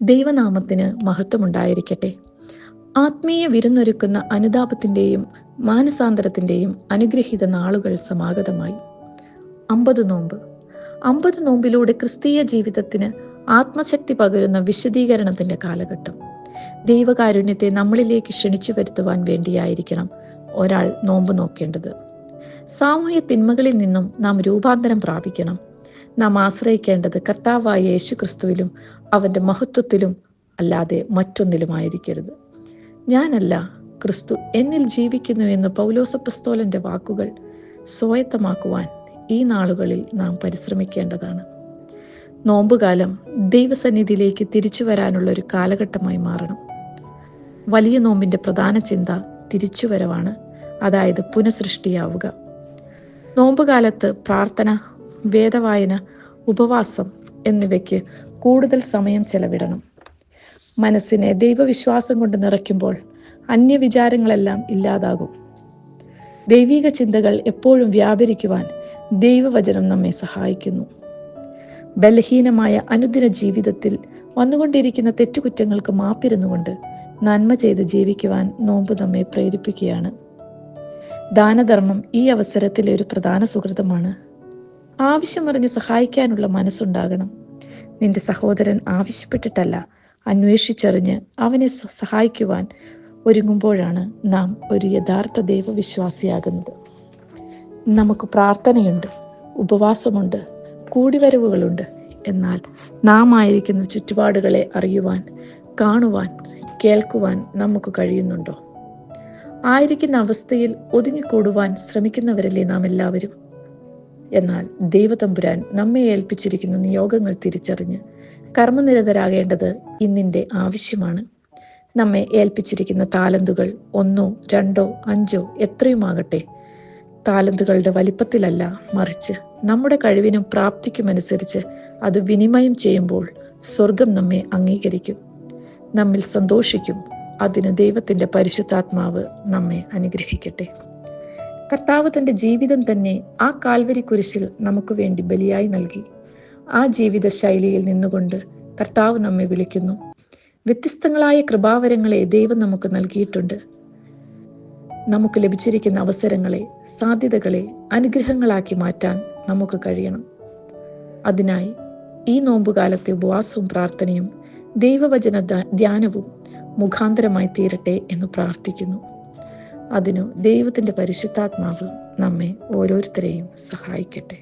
ദൈവനാമത്തിന് മഹത്വമുണ്ടായിരിക്കട്ടെ. ആത്മീയ വിരുന്നൊരുക്കുന്ന അനുതാപത്തിൻ്റെയും മാനസാന്തരത്തിൻ്റെയും അനുഗ്രഹീത നാളുകൾ സമാഗതമായി. 50 നോമ്പ്. 50 നോമ്പിലൂടെ ക്രിസ്തീയ ജീവിതത്തിന് ആത്മശക്തി പകരുന്ന വിശദീകരണത്തിൻ്റെ കാലഘട്ടം. ദൈവകാരുണ്യത്തെ നമ്മളിലേക്ക് ക്ഷണിച്ചു വരുത്തുവാൻ വേണ്ടിയായിരിക്കണം ഒരാൾ നോമ്പ് നോക്കേണ്ടത്. സാമൂഹ്യ തിന്മകളിൽ നിന്നും നാം രൂപാന്തരം പ്രാപിക്കണം. നാം ആശ്രയിക്കേണ്ടത് കർത്താവായ യേശു ക്രിസ്തുവിലും അവൻ്റെ മഹത്വത്തിലും അല്ലാതെ മറ്റൊന്നിലുമായിരിക്കരുത്. ഞാനല്ല, ക്രിസ്തു എന്നിൽ ജീവിക്കുന്നു എന്ന് പൗലോസപ്പസ്തോലൻ്റെ വാക്കുകൾ സ്വായത്തമാക്കുവാൻ ഈ നാളുകളിൽ നാം പരിശ്രമിക്കേണ്ടതാണ്. നോമ്പുകാലം ദൈവസന്നിധിയിലേക്ക് തിരിച്ചു വരാനുള്ള ഒരു കാലഘട്ടമായി മാറണം. വലിയ നോമ്പിൻ്റെ പ്രധാന ചിന്ത തിരിച്ചുവരവാണ്, അതായത് പുനഃസൃഷ്ടിയാവുക. നോമ്പുകാലത്ത് പ്രാർത്ഥന, വേദവായന, ഉപവാസം എന്നിവയ്ക്ക് കൂടുതൽ സമയം ചെലവിടണം. മനസ്സിനെ ദൈവവിശ്വാസം കൊണ്ട് നിറയ്ക്കുമ്പോൾ അന്യവിചാരങ്ങളെല്ലാം ഇല്ലാതാകും. ദൈവിക ചിന്തകൾ എപ്പോഴും വ്യാപരിക്കുവാൻ ദൈവവചനം നമ്മെ സഹായിക്കുന്നു. ബലഹീനമായ അനുദിന ജീവിതത്തിൽ വന്നുകൊണ്ടിരിക്കുന്ന തെറ്റുകുറ്റങ്ങൾക്ക് മാപ്പിരുന്നുകൊണ്ട് നന്മ ചെയ്ത് ജീവിക്കുവാൻ നോമ്പ് നമ്മെ പ്രേരിപ്പിക്കുകയാണ്. ദാനധർമ്മം ഈ അവസരത്തിലെ ഒരു പ്രധാന സുഹൃതമാണ്. ആവശ്യമറിഞ്ഞ് സഹായിക്കാനുള്ള മനസ്സുണ്ടാകണം. നിന്റെ സഹോദരൻ ആവശ്യപ്പെട്ടിട്ടല്ല, അന്വേഷിച്ചറിഞ്ഞ് അവനെ സഹായിക്കുവാൻ ഒരുങ്ങുമ്പോഴാണ് നാം ഒരു യഥാർത്ഥ ദൈവവിശ്വാസിയാകുന്നത്. നമുക്ക് പ്രാർത്ഥനയുണ്ട്, ഉപവാസമുണ്ട്, കൂടിവരവുകളുണ്ട്. എന്നാൽ നാം ആയിരിക്കുന്ന ചുറ്റുപാടുകളെ അറിയുവാൻ, കാണുവാൻ, കേൾക്കുവാൻ നമുക്ക് കഴിയുന്നുണ്ടോ? ആയിരിക്കുന്ന അവസ്ഥയിൽ ഒതുങ്ങിക്കൂടുവാൻ ശ്രമിക്കുന്നവരല്ലേ നാം എല്ലാവരും? എന്നാൽ ദൈവതമ്പുരാൻ നമ്മെ ഏൽപ്പിച്ചിരിക്കുന്ന നിയോഗങ്ങൾ തിരിച്ചറിഞ്ഞ് കർമ്മനിരതരാകേണ്ടത് ഇന്നിൻ്റെ ആവശ്യമാണ്. നമ്മെ ഏൽപ്പിച്ചിരിക്കുന്ന താലന്തുകൾ 1, 2, 5 എത്രയുമാകട്ടെ, താലന്തുകളുടെ വലിപ്പത്തിലല്ല, മറിച്ച് നമ്മുടെ കഴിവിനും പ്രാപ്തിക്കുമനുസരിച്ച് അത് വിനിമയം ചെയ്യുമ്പോൾ സ്വർഗം നമ്മെ അംഗീകരിക്കും, നമ്മിൽ സന്തോഷിക്കും. അതിന് ദൈവത്തിൻ്റെ പരിശുദ്ധാത്മാവ് നമ്മെ അനുഗ്രഹിക്കട്ടെ. കർത്താവ് തൻ്റെ ജീവിതം തന്നെ ആ കാൽവരി കുരിശിൽ നമുക്ക് വേണ്ടി ബലിയായി നൽകി. ആ ജീവിത ശൈലിയിൽ നിന്നുകൊണ്ട് കർത്താവ് നമ്മെ വിളിക്കുന്നു. വ്യത്യസ്തങ്ങളായ കൃപാവരങ്ങളെ ദൈവം നമുക്ക് നൽകിയിട്ടുണ്ട്. നമുക്ക് ലഭിച്ചിരിക്കുന്ന അവസരങ്ങളെ, സാധ്യതകളെ അനുഗ്രഹങ്ങളാക്കി മാറ്റാൻ നമുക്ക് കഴിയണം. അതിനായി ഈ നോമ്പുകാലത്തെ ഉപവാസവും പ്രാർത്ഥനയും ദൈവവചന ധ്യാനവും മുഖാന്തരമായി തീരട്ടെ എന്ന് പ്രാർത്ഥിക്കുന്നു. അതിനു ദൈവത്തിൻ്റെ പരിശുദ്ധാത്മാവ് നമ്മെ ഓരോരുത്തരെയും സഹായിക്കട്ടെ.